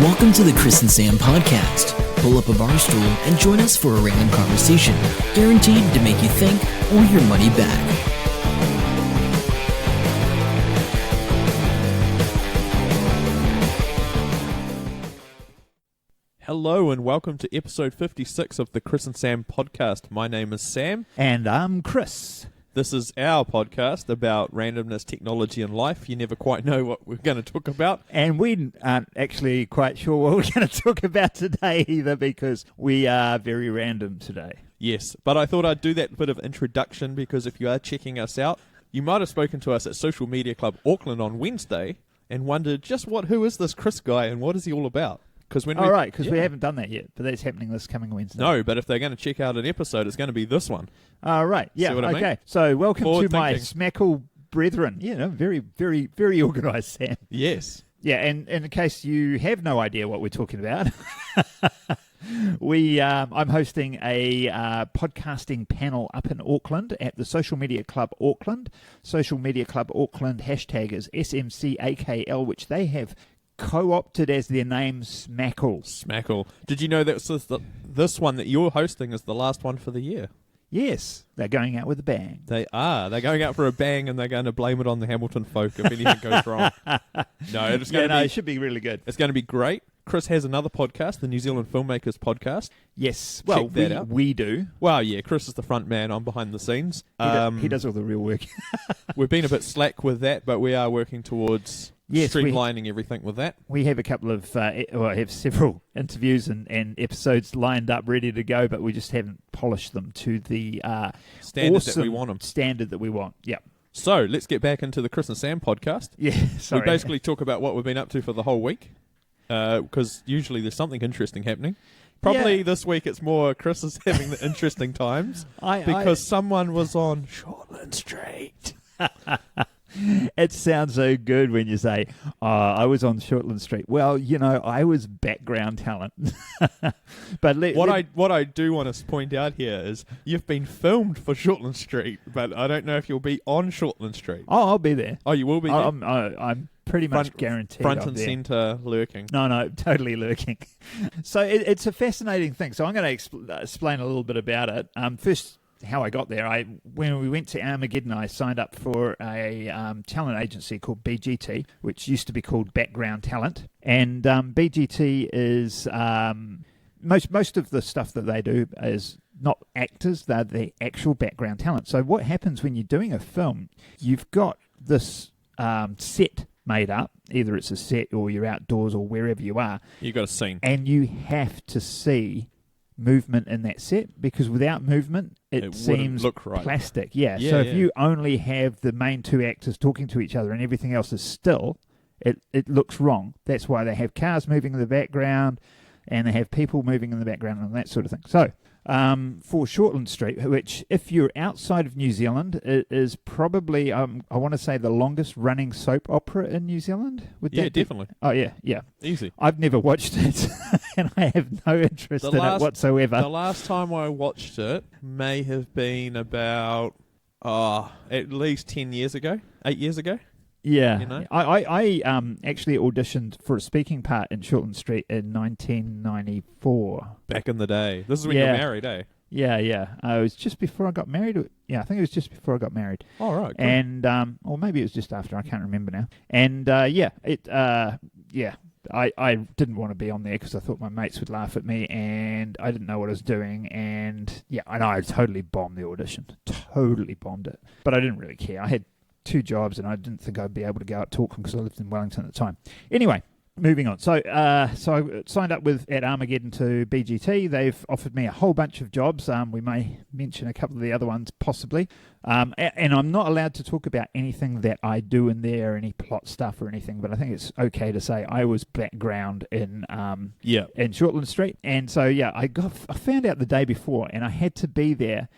Welcome to the Chris and Sam podcast. Pull up a bar stool and join us for a random conversation, guaranteed to make you think or your money back. Hello and welcome to episode 56 of the Chris and Sam podcast. My name is Sam. And I'm Chris. This is our podcast about randomness, technology and life. You never quite know what we're going to talk about. And we aren't actually quite sure what we're going to talk about today either, because we are very random today. Yes, but I thought I'd do that bit of introduction because if you are checking us out, you might have spoken to us at Social Media Club Auckland on Wednesday and wondered just who is this Chris guy and what is he all about? Because we haven't done that yet, but that's happening this coming Wednesday. No, but if they're going to check out an episode, it's going to be this one. Right, yeah, See what I mean? So welcome Forward to my thinking. SMCAKL brethren. Very, very, very organised, Sam. Yes. Yeah, and in case you have no idea what we're talking about, I'm hosting a podcasting panel up in Auckland at the Social Media Club Auckland. Social Media Club Auckland hashtag is SMCAKL, which they have co-opted as their name, SMCAKL. SMCAKL. Did you know that this one that you're hosting is the last one for the year? Yes, they're going out with a bang. They are. They're going out for a bang, and they're going to blame it on the Hamilton folk if anything goes wrong. It should be really good. It's going to be great. Chris has another podcast, the New Zealand Filmmakers Podcast. Yes, well, we do. Well, yeah, Chris is the front man. I'm behind the scenes. He does all the real work. We've been a bit slack with that, but we are working towards streamlining everything with that. We have a couple of, I have several interviews and episodes lined up ready to go, but we just haven't polished them to the standard that we want them. Standard that we want, yeah. So let's get back into the Chris and Sam podcast. Yeah, sorry. We basically talk about what we've been up to for the whole week, because usually there's something interesting happening. Probably this week it's more Chris is having the interesting times because someone was on Shortland St. It sounds so good when you say, I was on Shortland St. Well, I was background talent. But what I do want to point out here is you've been filmed for Shortland St, but I don't know if you'll be on Shortland St. Oh, I'll be there. Oh, you will be there? I'm pretty much guaranteed. Front and centre lurking. No, totally lurking. So it's a fascinating thing. So I'm going to explain a little bit about it. First, how I got there. When we went to Armageddon, I signed up for a talent agency called BGT, which used to be called Background Talent. And BGT is most of the stuff that they do is not actors; they're the actual background talent. So what happens when you're doing a film? You've got this set made up. Either it's a set or you're outdoors or wherever you are. You've got a scene, and you have to see movement in that set, because without movement it seems look right. Plastic. Yeah. So if you only have the main two actors talking to each other and everything else is still, it looks wrong. That's why they have cars moving in the background and they have people moving in the background and that sort of thing. So for Shortland St, which if you're outside of New Zealand, it is probably, I want to say, the longest running soap opera in New Zealand. Definitely. Oh, yeah. Easy. I've never watched it, and I have no interest in it whatsoever. The last time I watched it may have been about at least 10 years ago, 8 years ago. Yeah, I actually auditioned for a speaking part in Shortland St in 1994. Back in the day. This is when you were married, eh? Yeah. It was just before I got married. Yeah, I think it was just before I got married. Oh, right. Cool. And, or maybe it was just after. I can't remember now. And, I didn't want to be on there because I thought my mates would laugh at me and I didn't know what I was doing. And, I totally bombed the audition. Totally bombed it. But I didn't really care. I had 2 jobs and I didn't think I'd be able to go out to Auckland because I lived in Wellington at the time. Anyway, moving on. So I signed up at Armageddon to BGT. They've offered me a whole bunch of jobs. We may mention a couple of the other ones possibly. And I'm not allowed to talk about anything that I do in there, any plot stuff or anything, but I think it's okay to say I was background in Shortland St. And so, I found out the day before and I had to be there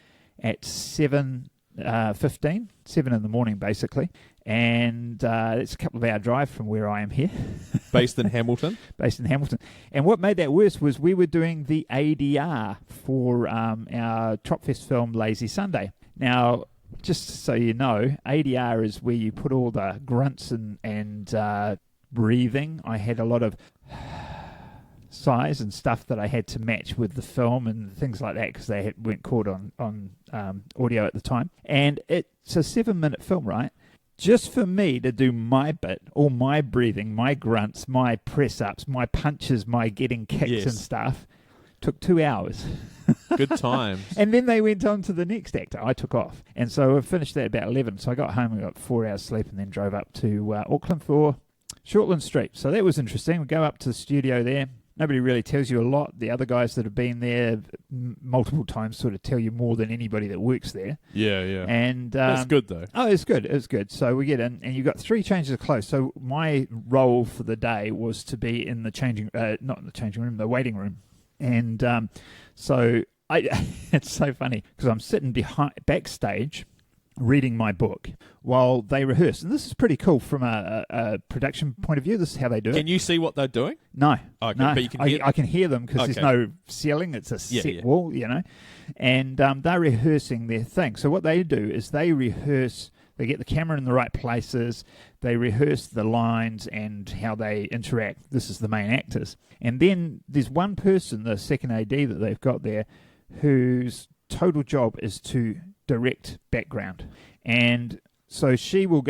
at 7:15, 7 in the morning basically, and it's a couple of hour drive from where I am here. Based in Hamilton? Based in Hamilton. And what made that worse was we were doing the ADR for our Tropfest film Lazy Sunday. Now, just so you know, ADR is where you put all the grunts and breathing. I had a lot of size and stuff that I had to match with the film and things like that because they weren't caught on audio at the time. And it's a 7-minute film, right? Just for me to do my bit, all my breathing, my grunts, my press-ups, my punches, my getting kicks and stuff, took 2 hours. Good times. And then they went on to the next actor. I took off. And so I finished that about 11. So I got home and got 4 hours sleep and then drove up to Auckland for Shortland St. So that was interesting. We go up to the studio there. Nobody really tells you a lot. The other guys that have been there multiple times sort of tell you more than anybody that works there. Yeah, yeah. And that's good, though. Oh, it's good. It's good. So we get in, and you've got 3 changes of clothes. So my role for the day was to be in the not in the changing room, the waiting room. And so it's so funny because I'm sitting backstage reading my book while they rehearse. And this is pretty cool from a production point of view. This is how they do it. Can you see what they're doing? No. Okay, no. But you can hear I can hear them because there's no ceiling. It's a set wall, you know. And they're rehearsing their thing. So what they do is they rehearse. They get the camera in the right places. They rehearse the lines and how they interact. This is the main actors. And then there's one person, the second AD that they've got there, whose total job is to direct background. And so she'll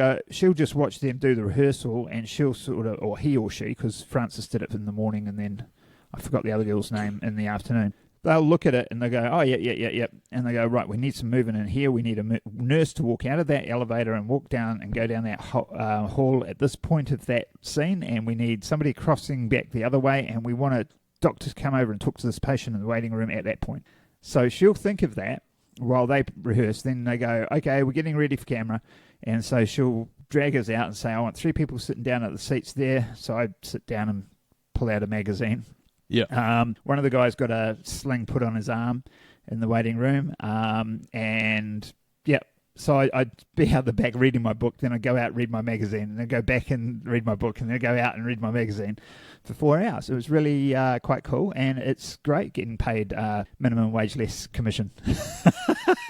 just watch them do the rehearsal, and she'll sort of, or he or she, because Francis did it in the morning and then I forgot the other girl's name in the afternoon. They'll look at it and they go, oh, yeah. And they go, right, we need some movement in here. We need a nurse to walk out of that elevator and walk down and go down that hall at this point of that scene. And we need somebody crossing back the other way. And we want a doctor to come over and talk to this patient in the waiting room at that point. So she'll think of that while they rehearse. Then they go, okay, we're getting ready for camera. And so she'll drag us out and say, I want 3 people sitting down at the seats there. So I sit down and pull out a magazine. Yeah. One of the guys got a sling put on his arm in the waiting room. So I'd be out the back reading my book, then I'd go out and read my magazine, and then go back and read my book, and then go out and read my magazine for 4 hours. It was really quite cool, and it's great getting paid minimum wage less commission.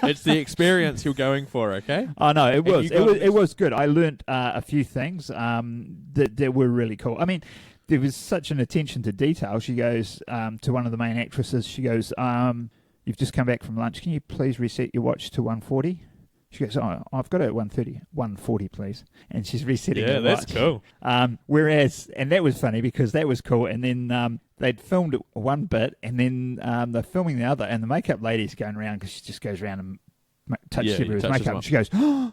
It's the experience you're going for, okay? Oh, no, it was. It was good. I learnt a few things that were really cool. I mean, there was such an attention to detail. She goes to one of the main actresses, she goes, you've just come back from lunch. Can you please reset your watch to 1:40? She goes, oh, I've got it at 1:30. 1:40, please. And she's resetting the watch. Yeah, that's cool. Whereas, and that was funny because that was cool. And then they'd filmed one bit, and then they're filming the other, and the makeup lady's going around because she just goes around and touches everyone's makeup. And she goes, oh,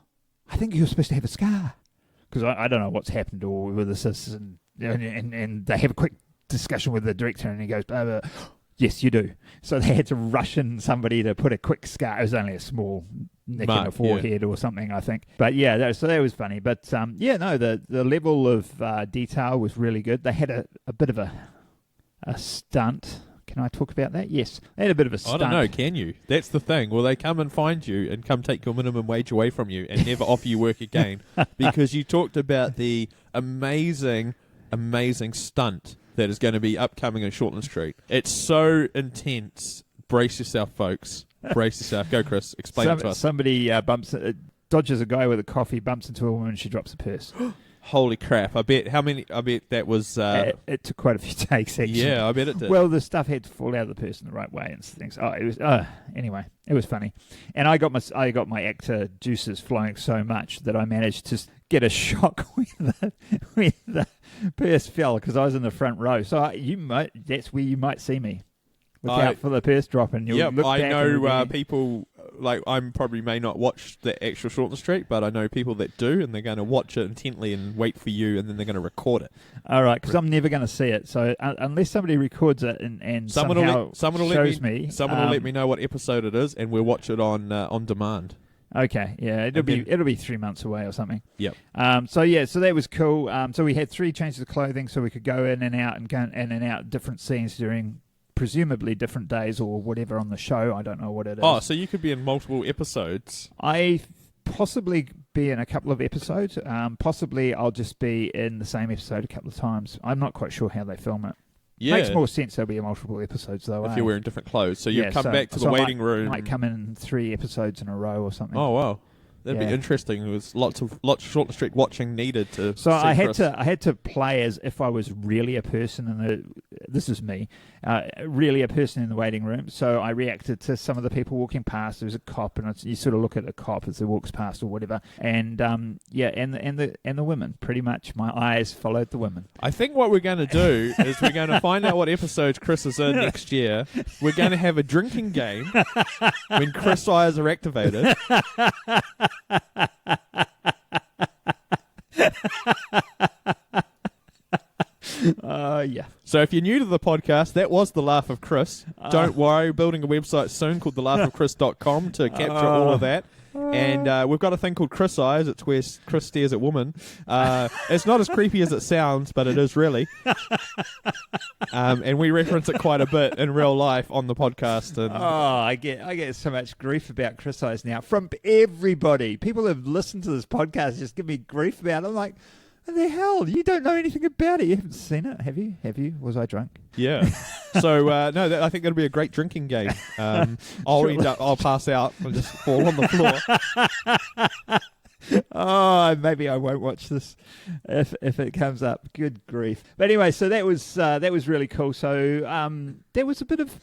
I think you're supposed to have a scar. Because I don't know what's happened or whether this is, and they have a quick discussion with the director, and he goes, blah, blah. Yes, you do. So they had to rush in somebody to put a quick scar. It was only a small nick in the forehead or something, I think. But yeah, so that was funny. But the level of detail was really good. They had a bit of a stunt. Can I talk about that? Yes. They had a bit of a stunt. I don't know, can you? That's the thing. Will they come and find you and come take your minimum wage away from you and never offer you work again? Because you talked about the amazing stunt that is going to be upcoming in Shortland St. It's so intense. Brace yourself, folks. Brace yourself. Go, Chris. Explain it to us. Somebody dodges a guy with a coffee, bumps into a woman, and she drops a purse. Holy crap. I bet that was... it took quite a few takes, actually. Yeah, I bet it did. Well, the stuff had to fall out of the person the right way and things. Anyway, it was funny. And I got my actor juices flowing so much that I managed to get a shock when the purse fell because I was in the front row. So that's where you might see me. Look out for the purse drop, and you'll look back. I know people, like, I probably may not watch the actual Shortland St, but I know people that do, and they're going to watch it intently and wait for you, and then they're going to record it. All right, because I'm never going to see it. So unless somebody records it and someone will shows me. Someone will let me know what episode it is, and we'll watch it on demand. Okay, yeah, it'll be 3 months away or something. Yep. So that was cool. So we had 3 changes of clothing, so we could go in and out and go in and out different scenes during presumably different days or whatever on the show. I don't know what it is. Oh, so you could be in multiple episodes. I possibly be in a couple of episodes. Possibly I'll just be in the same episode a couple of times. I'm not quite sure how they film it. Yeah. Makes more sense there'll be multiple episodes though. If you're wearing different clothes. So you come back to the waiting room. Might come in 3 episodes in a row or something. Oh, wow. That'd be interesting. There was lots of Shortland St watching needed to. So I had to play as if I was really a person in this is me, really a person in the waiting room. So I reacted to some of the people walking past. There was a cop, and you sort of look at the cop as he walks past or whatever. And and the women. Pretty much, my eyes followed the women. I think what we're going to do is we're going to find out what episodes Chris is in next year. We're going to have a drinking game when Chris' eyes are activated. Yeah. So if you're new to the podcast, that was The Laugh of Chris. Don't worry, building a website soon called thelaughofchris.com to capture all of that. And we've got a thing called Chris Eyes. It's where Chris stares at women. It's not as creepy as it sounds, but it is really. And we reference it quite a bit in real life on the podcast. And I get so much grief about Chris Eyes now from everybody. People have listened to this podcast just give me grief about it. I'm like, what the hell? You don't know anything about it. You haven't seen it, have you? Was I drunk? Yeah. So I think that'll be a great drinking game. I'll pass out and just fall on the floor. Maybe I won't watch this if it comes up. Good grief! But anyway, so that was really cool. So there was a bit of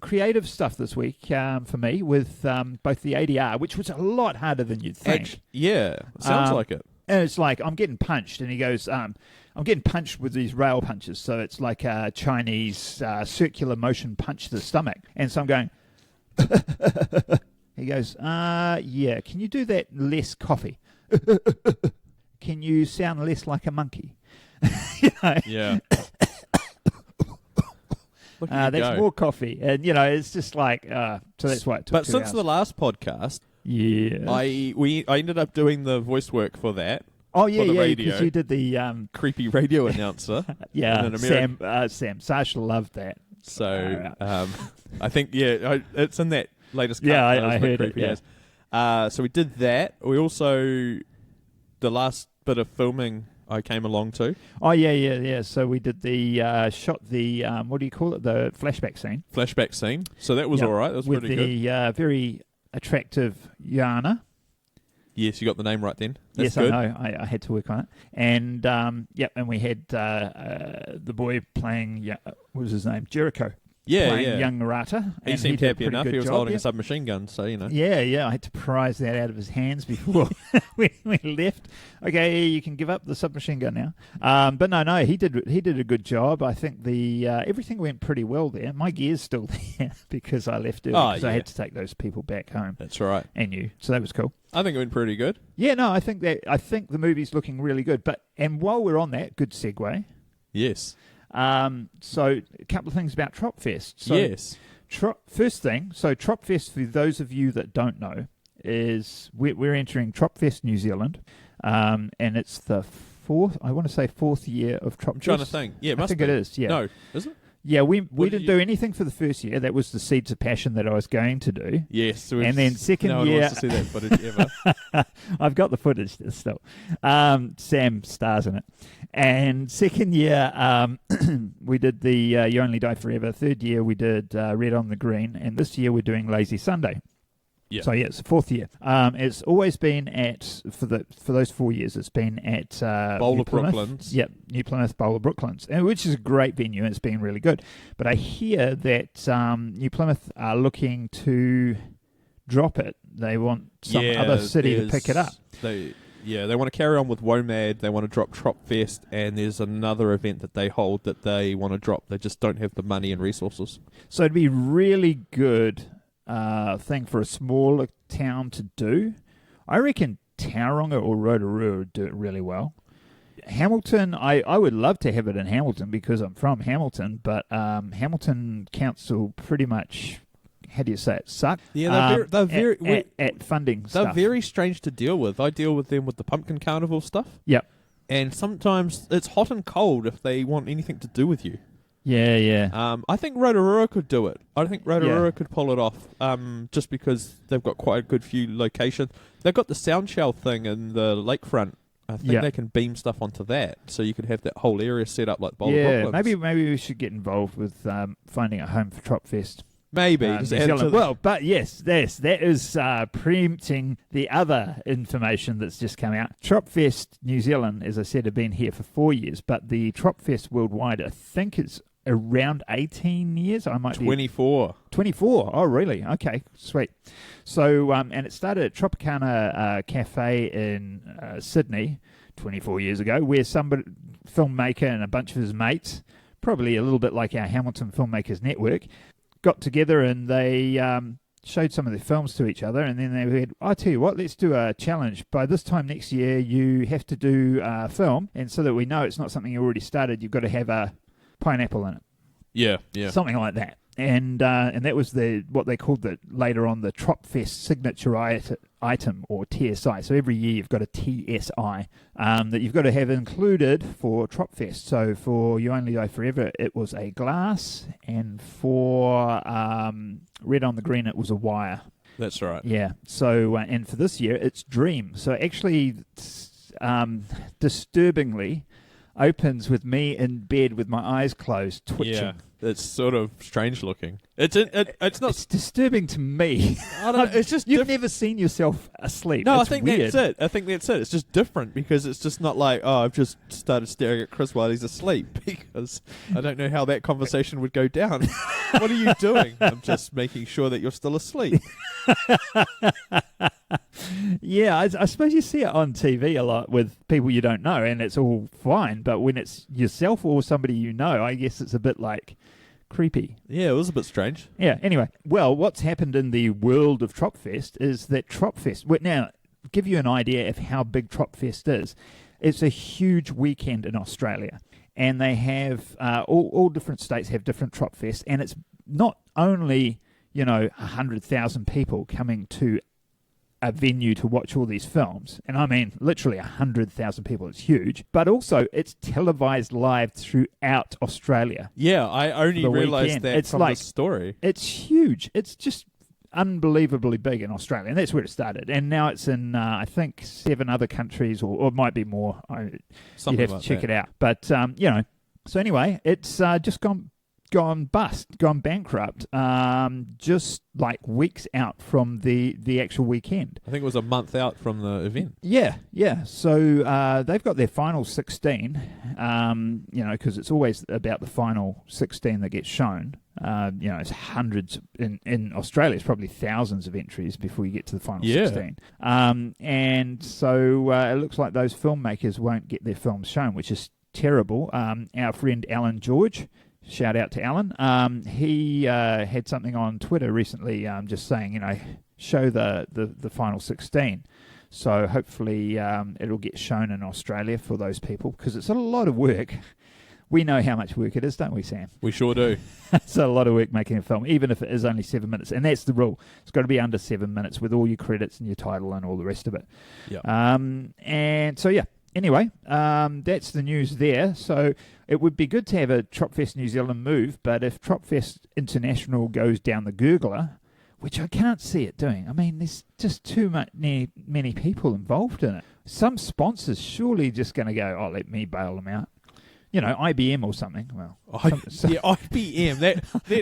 creative stuff this week for me with both the ADR, which was a lot harder than you'd think. Sounds like it. And it's like, I'm getting punched. And he goes, I'm getting punched with these rail punches. So it's like a Chinese circular motion punch to the stomach. And so I'm going, he goes, yeah, can you do that less coffee? Can you sound less like a monkey? You know? Yeah. That's more coffee. And, it's just like, so that's why it took But 2 since hours. the last podcast... Yeah, I ended up doing the voice work for that. Oh yeah, for the yeah, radio. because you did the Creepy radio announcer. yeah, Sam Sash loved that. So I think it's in that latest cut. Yeah, I heard it. Yeah. So we did that. We also the last bit of filming I came along to. Oh yeah. So we did the shot the what do you call it? The flashback scene. So that was all right. That was with pretty the, good. Very attractive Yana. Yes, you got the name right then. That's yes, good. I know. I had to work on it. And and we had the boy playing. What was his name? Jericho. Yeah. Young Narata. He seemed happy enough. He was holding a submachine gun, so you know. Yeah. I had to prise that out of his hands before we left. Okay, you can give up the submachine gun now. But no, he did a good job. I think the everything went pretty well there. My gear's still there because I left early because I had to take those people back home. That's right. And you, so that was cool. I think it went pretty good. Yeah, no, I think the movie's looking really good. And while we're on that, good segue. Yes. So a couple of things about Tropfest. So yes. First thing, so Tropfest, for those of you that don't know, is we're entering Tropfest New Zealand, and it's the fourth year of Tropfest. I'm trying to think. Yeah, I think it is. Yeah. No, is it? Yeah, we didn't do anything for the first year. That was the Seeds of Passion that I was going to do. Yes. And then second year... No one wants to see that footage ever. I've got the footage still. Sam stars in it. And second year, we did the You Only Die Forever. Third year, we did Red on the Green. And this year, we're doing Lazy Sunday. Yeah. So it's the fourth year. It's always been for those 4 years. It's been at Bowler Brooklands. Yep, New Plymouth Bowler Brooklands, which is a great venue. And it's been really good. But I hear that New Plymouth are looking to drop it. They want some other city to pick it up. They want to carry on with WOMAD. They want to drop Tropfest, and there's another event that they hold that they want to drop. They just don't have the money and resources. So it'd be really good. Thing for a smaller town to do. I reckon Tauranga or Rotorua would do it really well. Hamilton, I would love to have it in Hamilton because I'm from Hamilton, but Hamilton Council pretty much, how do you say it, suck. Yeah, they're very at funding they're stuff. very strange to deal with. I deal with them with the Pumpkin Carnival stuff. Yep. And sometimes it's hot and cold if they want anything to do with you. Yeah. I think Rotorua could do it. I think Rotorua could pull it off, just because they've got quite a good few locations. They've got the sound shell thing in the lakefront. I think they can beam stuff onto that, so you could have that whole area set up like Bowler Brooklands. Maybe we should get involved with finding a home for Tropfest. Maybe. New Zealand. Well, but yes, that is preempting the other information that's just come out. Tropfest New Zealand, as I said, have been here for 4 years, but the Tropfest worldwide, I think it's around 18 years. I might 24. Be 24. Oh, really? Okay, sweet. So, and it started at Tropicana Cafe in Sydney 24 years ago, where somebody, filmmaker and a bunch of his mates, probably a little bit like our Hamilton Filmmakers Network, got together and they showed some of their films to each other, and then they said, I tell you what, let's do a challenge. By this time next year, you have to do a film, and so that we know it's not something you already started, you've got to have a pineapple in it. Yeah. Something like that. And that was what they called later on the Tropfest signature item, or TSI. So every year you've got a TSI that you've got to have included for Tropfest. So for You Only Die Forever, it was a glass, and for Red on the Green, it was a wire. That's right. Yeah. So and for this year, it's Dream. So actually, disturbingly, opens with me in bed with my eyes closed, twitching. Yeah, it's sort of strange looking. It's not. It's disturbing to me. I don't know. It's just you've never seen yourself asleep. No, it's I think weird. that's it. I think that's it. It's just different because it's just not like, oh, I've just started staring at Chris while he's asleep, because I don't know how that conversation would go down. What are you doing? I'm just making sure that you're still asleep. Yeah, I suppose you see it on TV a lot with people you don't know, and it's all fine. But when it's yourself or somebody you know, I guess it's a bit like creepy. Yeah, it was a bit strange. Yeah, anyway. Well, what's happened in the world of Tropfest is that now, give you an idea of how big Tropfest is. It's a huge weekend in Australia, and they have, all different states have different Tropfest, and it's not only, 100,000 people coming to a venue to watch all these films, and I mean literally 100,000 people, it's huge, but also it's televised live throughout Australia. Yeah, I only realised that it's from like, the story. It's huge. It's just unbelievably big in Australia, and that's where it started, and now it's in I think 7 other countries, or it might be more. You'd have to check it out, but so anyway, it's just gone bankrupt, just like weeks out from the actual weekend. I think it was a month out from the event. Yeah. So they've got their final 16, because it's always about the final 16 that gets shown. It's hundreds in Australia. It's probably thousands of entries before you get to the final 16. And so it looks like those filmmakers won't get their films shown, which is terrible. Our friend Alan George, shout out to Alan. He had something on Twitter recently, just saying, show the final 16. So hopefully it'll get shown in Australia for those people, because it's a lot of work. We know how much work it is, don't we, Sam? We sure do. It's a lot of work making a film, even if it is only 7 minutes. And that's the rule. It's got to be under 7 minutes with all your credits and your title and all the rest of it. Yep. And so, yeah. Anyway, that's the news there. So it would be good to have a Tropfest New Zealand move, but if Tropfest International goes down the gurgler, which I can't see it doing, I mean, there's just too many people involved in it. Some sponsors surely just going to go, oh, let me bail them out. IBM or something. Well, IBM.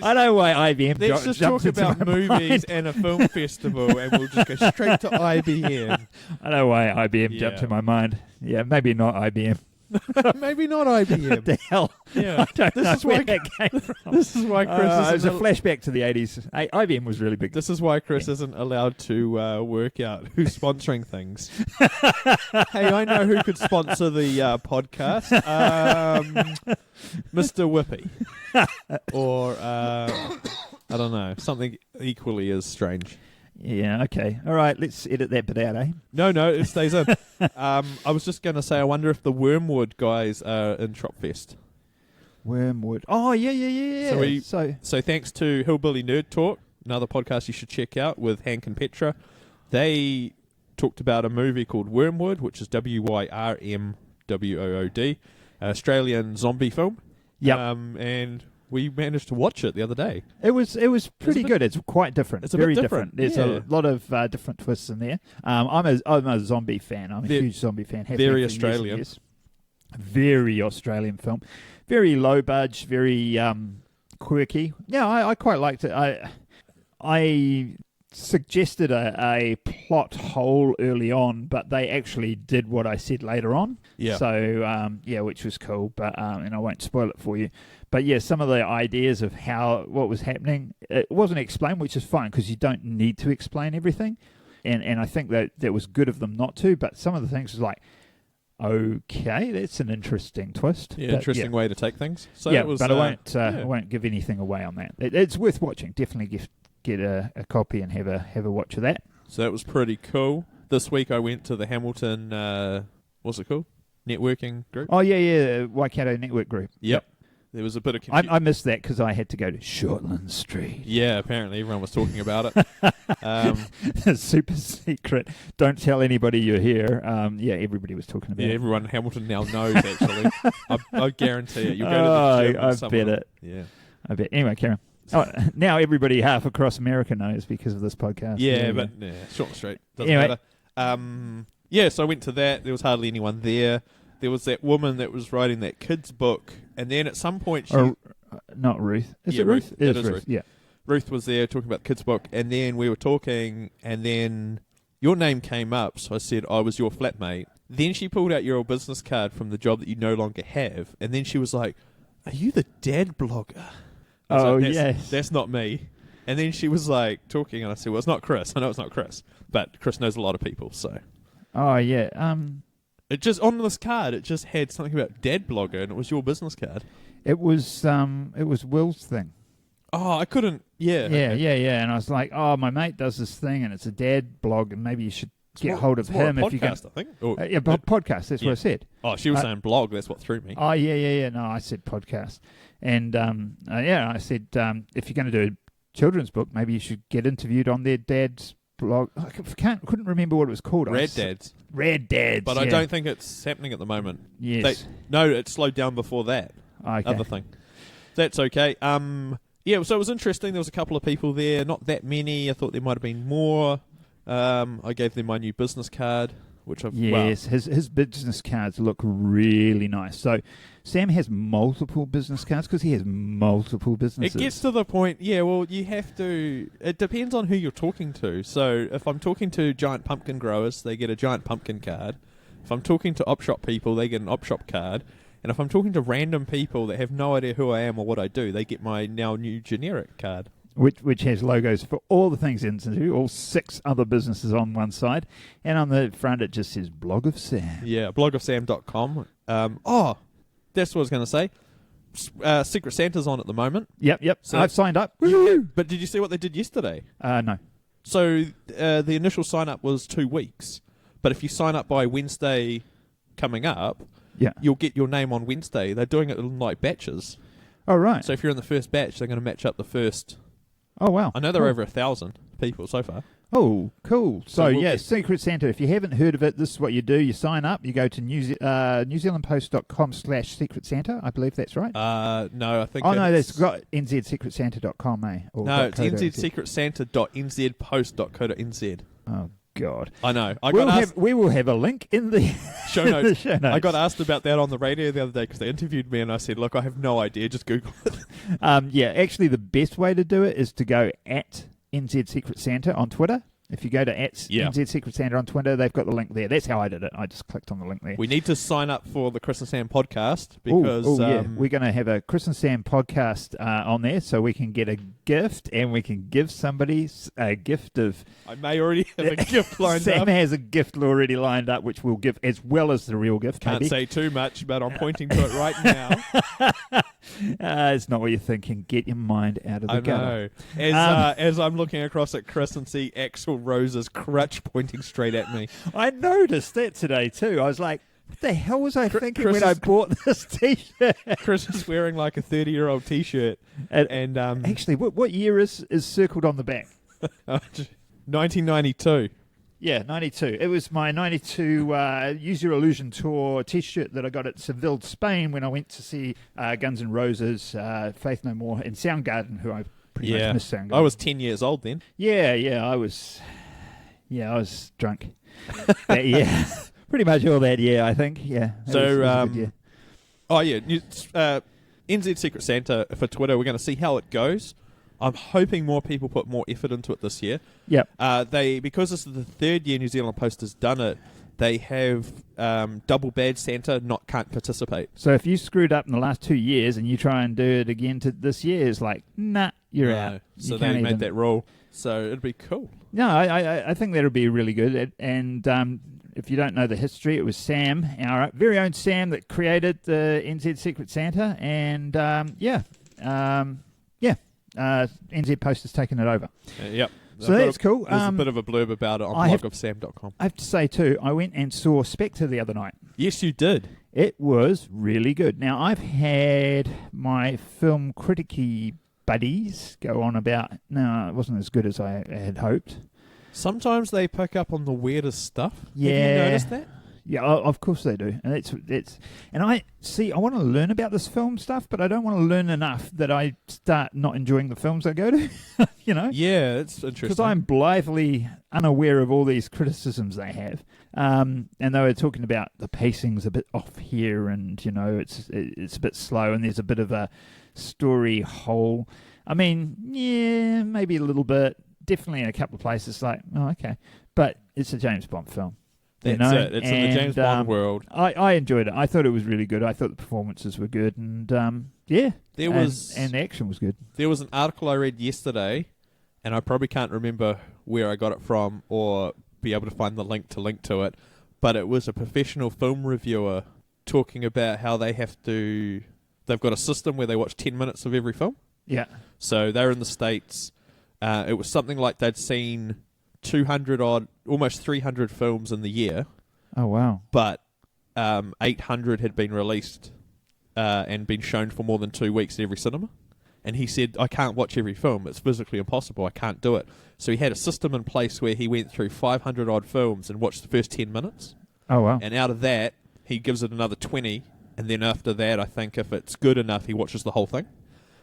I know why IBM. Let's just talk about movies and a film festival, and we'll just go straight to IBM. I know why IBM jumped to my mind. Yeah, maybe not IBM. Maybe not IBM. What the hell? Yeah, this is where that came from. This is why Chris. It was a flashback to the 80s. IBM was really big. This is why Chris isn't allowed to work out who's sponsoring things. Hey, I know who could sponsor the podcast. Mr. Whippy, or I don't know, something equally as strange. Yeah, okay. All right, let's edit that bit out, eh? No, it stays in. I was just going to say, I wonder if the Wyrmwood guys are in Tropfest. Wyrmwood. Oh, yeah. So thanks to Hillbilly Nerd Talk, another podcast you should check out with Hank and Petra. They talked about a movie called Wyrmwood, which is Wyrmwood, Australian zombie film. Yep. And we managed to watch it the other day. It was pretty good. It's quite different. It's very bit different. There's a lot of different twists in there. I'm a zombie fan. I'm a huge zombie fan. Very Australian. Years. Very Australian film. Very low budge. Very quirky. Yeah, I quite liked it. I suggested a plot hole early on, but they actually did what I said later on. Yeah. So, which was cool, but and I won't spoil it for you. But yeah, some of the ideas of what was happening, it wasn't explained, which is fine because you don't need to explain everything. And I think that was good of them not to, but some of the things was like, okay, that's an interesting twist. Yeah, interesting way to take things. So yeah, it was, but I won't give anything away on that. It's worth watching. Definitely get a copy and have a watch of that. So that was pretty cool. This week I went to the Hamilton, what's it called? Networking group? Oh, yeah, Waikato Network Group. Yep. There was a bit of confusion. I missed that because I had to go to Shortland St. Yeah, apparently everyone was talking about it. Super secret. Don't tell anybody you're here. Everybody was talking about it. Yeah, everyone in Hamilton now knows, actually. I guarantee it. You'll go to the gym. I bet it. Yeah. I bet. Anyway, Karen. Oh, now everybody half across America knows because of this podcast. Yeah, but Shortland St. Doesn't matter. So I went to that. There was hardly anyone there. There was that woman that was writing that kid's book, and then at some point she... not Ruth. Is it Ruth? It is Ruth. Yeah. Ruth was there talking about the kid's book, and then we were talking, and then your name came up, so I said I was your flatmate. Then she pulled out your old business card from the job that you no longer have, and then she was like, "Are you the dad blogger?" Yes. That's not me. And then she was like talking, and I said, "Well, it's not Chris. I know it's not Chris, but Chris knows a lot of people, so." Oh, yeah. It just, on this card, it just had something about dad blogger, and it was your business card. It was Will's thing. Oh, I couldn't. Yeah. Yeah. And I was like, oh, my mate does this thing, and it's a dad blog, and maybe you should get hold of him if you can. Podcast, I think. Or, podcast. That's what I said. Oh, she was saying blog. That's what threw me. Oh, yeah. No, I said podcast, and I said if you're going to do a children's book, maybe you should get interviewed on their dad's blog. I couldn't remember what it was called. Rad Dads. But I don't think it's happening at the moment. Yes. It slowed down before that. Okay. Other thing. That's okay. So it was interesting. There was a couple of people there. Not that many. I thought there might have been more. I gave them my new business card, which I've... Yes, his business cards look really nice. So Sam has multiple business cards because he has multiple businesses. It gets to the point, you have to... It depends on who you're talking to. So if I'm talking to giant pumpkin growers, they get a giant pumpkin card. If I'm talking to op shop people, they get an op shop card. And if I'm talking to random people that have no idea who I am or what I do, they get my now new generic card. Which has logos for all the things into, all 6 other businesses on one side. And on the front, it just says Blog of Sam. Yeah, blogofsam.com. That's what I was going to say. Secret Santa's on at the moment. Yep. So I've signed up. But did you see what they did yesterday? No. So the initial sign-up was 2 weeks. But if you sign up by Wednesday coming up, you'll get your name on Wednesday. They're doing it in like batches. Oh, right. So if you're in the first batch, they're going to match up the first... Oh, wow. I know there are over 1,000 people so far. Oh, cool. So Secret Santa, if you haven't heard of it, this is what you do. You sign up. You go to newzealandpost.com/Secret Santa. I believe that's right. No, I think... Oh, no, that's got nzsecretsanta.com, eh? No, it's nzsecretsanta.nzpost.co.nz. Oh, God. I know. We will have a link in the show notes. the show notes. I got asked about that on the radio the other day because they interviewed me and I said, look, I have no idea. Just Google it. Actually, the best way to do it is to go at NZ Secret Santa on Twitter. If you go to NZ Secret Santa on Twitter, they've got the link there. That's how I did it. I just clicked on the link there. We need to sign up for the Chris and Sam podcast because... we're going to have a Chris and Sam podcast on there so we can get a gift and we can give somebody a gift of... I may already have a gift lined Sam up. Sam has a gift already lined up which we'll give as well as the real gift. Can't say too much, but I'm pointing to it right now. It's not what you're thinking. Get your mind out of the gutter. I know. As I'm looking across at Chris and see Axl Rose's crutch pointing straight at me. I noticed that today too. I was like, what the hell was I thinking when I bought this T-shirt? Chris is wearing like a 30-year-old T-shirt. And actually, what year is circled on the back? 1992. Yeah, 92. It was my 92 Use Your Illusion Tour T-shirt that I got at Seville, Spain when I went to see Guns N' Roses, Faith No More, and Soundgarden, who I pretty much missed Soundgarden. I was 10 years old then. Yeah, I was drunk. Pretty much all that year, I think. Yeah. NZ Secret Santa for Twitter. We're going to see how it goes. I'm hoping more people put more effort into it this year. Yep. Because this is the third year New Zealand Post has done it, they have double badge Santa can't participate. So if you screwed up in the last 2 years and you try and do it again this year, it's like, nah, you're out. So they made that rule. So it'd be cool. No, I think that'll be really good. And if you don't know the history, it was Sam, our very own Sam, that created the NZ Secret Santa. And NZ Post has taken it over. Yep. So that's cool. There's a bit of a blurb about it on blogofsam.com. I have to say, too, I went and saw Spectre the other night. Yes, you did. It was really good. Now, I've had my film critic-y buddies go on about, no, it wasn't as good as I had hoped. Sometimes they pick up on the weirdest stuff. Yeah. Have you noticed that? Yeah, of course they do. And I want to learn about this film stuff, but I don't want to learn enough that I start not enjoying the films I go to, you know? Yeah, it's interesting. Because I'm blithely unaware of all these criticisms they have. And they were talking about the pacing's a bit off here and, you know, it's a bit slow and there's a bit of a story hole. I mean, yeah, maybe a little bit. Definitely in a couple of places like, oh, okay. But it's a James Bond film. That's it. It's in the James Bond world. I enjoyed it. I thought it was really good. I thought the performances were good. And, and the action was good. There was an article I read yesterday, and I probably can't remember where I got it from or be able to find the link to it, but it was a professional film reviewer talking about how they've got a system where they watch 10 minutes of every film. Yeah. So they're in the States. It was something like they'd seen 200 odd, almost 300 films in the year. Oh, wow. But 800 had been released and been shown for more than 2 weeks at every cinema. And he said, I can't watch every film. It's physically impossible. I can't do it. So he had a system in place where he went through 500 odd films and watched the first 10 minutes. Oh, wow. And out of that, he gives it another 20. And then after that, I think if it's good enough, he watches the whole thing.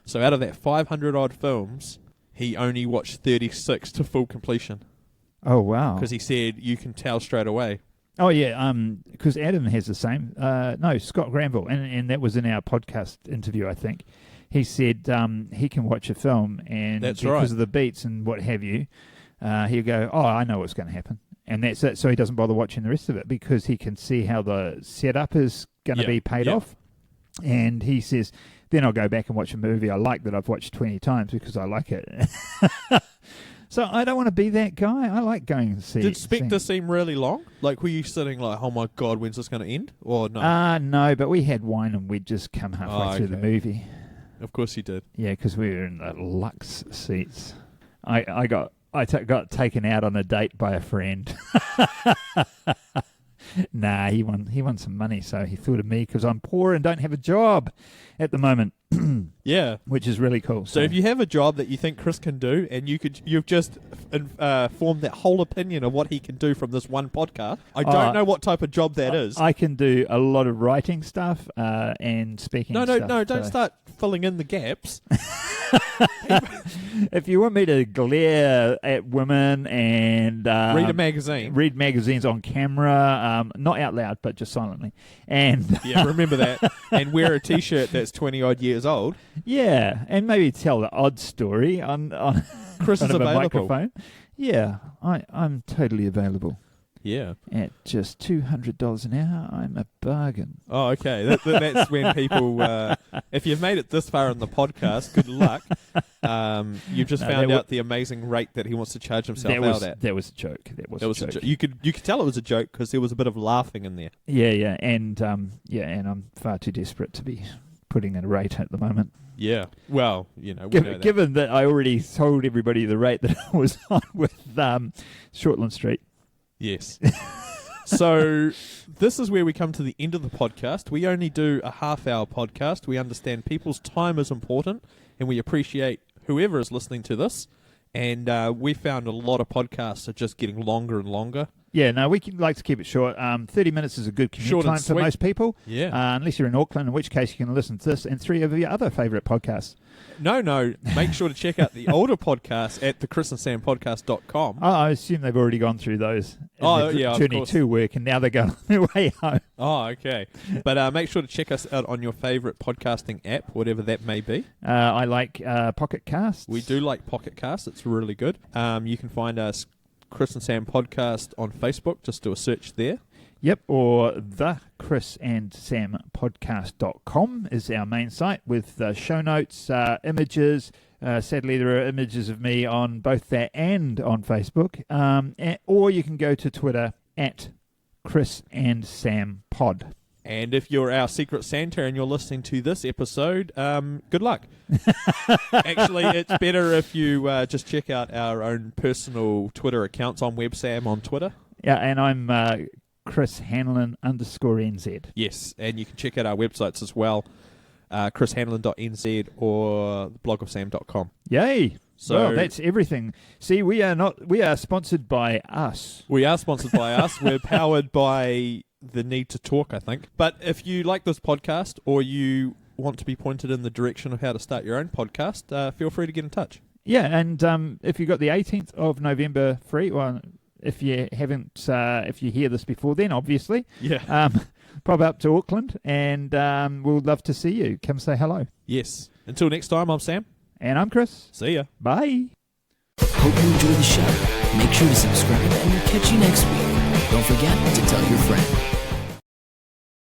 So out of that 500 odd films, he only watched 36 to full completion. Oh, wow. Because he said, you can tell straight away. Oh, yeah, because Adam has the same. Scott Granville, and that was in our podcast interview, I think. He said he can watch a film, and because of the beats and what have you, he'll go, oh, I know what's going to happen. And that's it. So he doesn't bother watching the rest of it because he can see how the setup is going to be paid off. And he says, then I'll go back and watch a movie I like that I've watched 20 times because I like it. So I don't want to be that guy. I like going to see. Did Spectre seem really long? Like, were you sitting like, oh my God, when's this going to end? Or no? No, but we had wine and we'd just come halfway through the movie. Of course you did. Yeah, because we were in the luxe seats. I got taken out on a date by a friend. Nah, he won some money, so he thought of me because I'm poor and don't have a job at the moment. Yeah, which is really cool. So if you have a job that you think Chris can do, and you've just formed that whole opinion of what he can do from this one podcast. I don't know what type of job that is. I can do a lot of writing stuff and speaking. No, don't start filling in the gaps. If you want me to glare at women and read magazines on camera, not out loud, but just silently, and yeah, remember that, and wear a T-shirt that's 20 odd years old. Yeah, and maybe tell the odd story on Chris is available. Microphone. Yeah, I'm totally available. Yeah. At just $200 an hour, I'm a bargain. Oh, okay. That's when people, if you've made it this far in the podcast, good luck. You've just found out the amazing rate that he wants to charge himself out at. That was a joke. That was a joke. You could tell it was a joke because there was a bit of laughing in there. Yeah, and I'm far too desperate to be putting in a rate at the moment. Yeah. Well, we know that. Given that I already told everybody the rate that I was on with Shortland St. Yes. So this is where we come to the end of the podcast. We only do a half-hour podcast. We understand people's time is important, and we appreciate whoever is listening to this. And we found a lot of podcasts are just getting longer and longer. Yeah, no, we like to keep it short. 30 minutes is a good commute time for most people. Yeah. Unless you're in Auckland, in which case you can listen to this and 3 of your other favourite podcasts. No. Make sure to check out the older podcasts at thechrisandssampodcast.com. Oh, I assume they've already gone through those. Journey to work, and now they're going on their way home. Oh, okay. But make sure to check us out on your favourite podcasting app, whatever that may be. I like Pocket Casts. We do like Pocket Cast. It's really good. You can find us, Chris and Sam Podcast, on Facebook. Just do a search there. Yep, or the chrisandsampodcast.com is our main site with show notes, images. Sadly, there are images of me on both there and on Facebook. Or you can go to Twitter at Chris and Sam Pod. And if you're our Secret Santa and you're listening to this episode, good luck. Actually, it's better if you just check out our own personal Twitter accounts. I'm WebSam on Twitter. Yeah, and I'm Chris Hanlon _NZ. Yes, and you can check out our websites as well, chrishanlon.nz or blogofsam.com. Yay! So well, that's everything. See, we are sponsored by us. We are sponsored by us. We're powered by the need to talk, I think. But if you like this podcast or you want to be pointed in the direction of how to start your own podcast, feel free to get in touch. Yeah, and if you got the 18th of November free, well, if you haven't, if you hear this before then, obviously, pop up to Auckland, and we'll love to see you. Come say hello. Yes. Until next time, I'm Sam. And I'm Chris. See ya. Bye. Hope you enjoyed the show. Make sure to subscribe, and we'll catch you next week. Don't forget to tell your friend.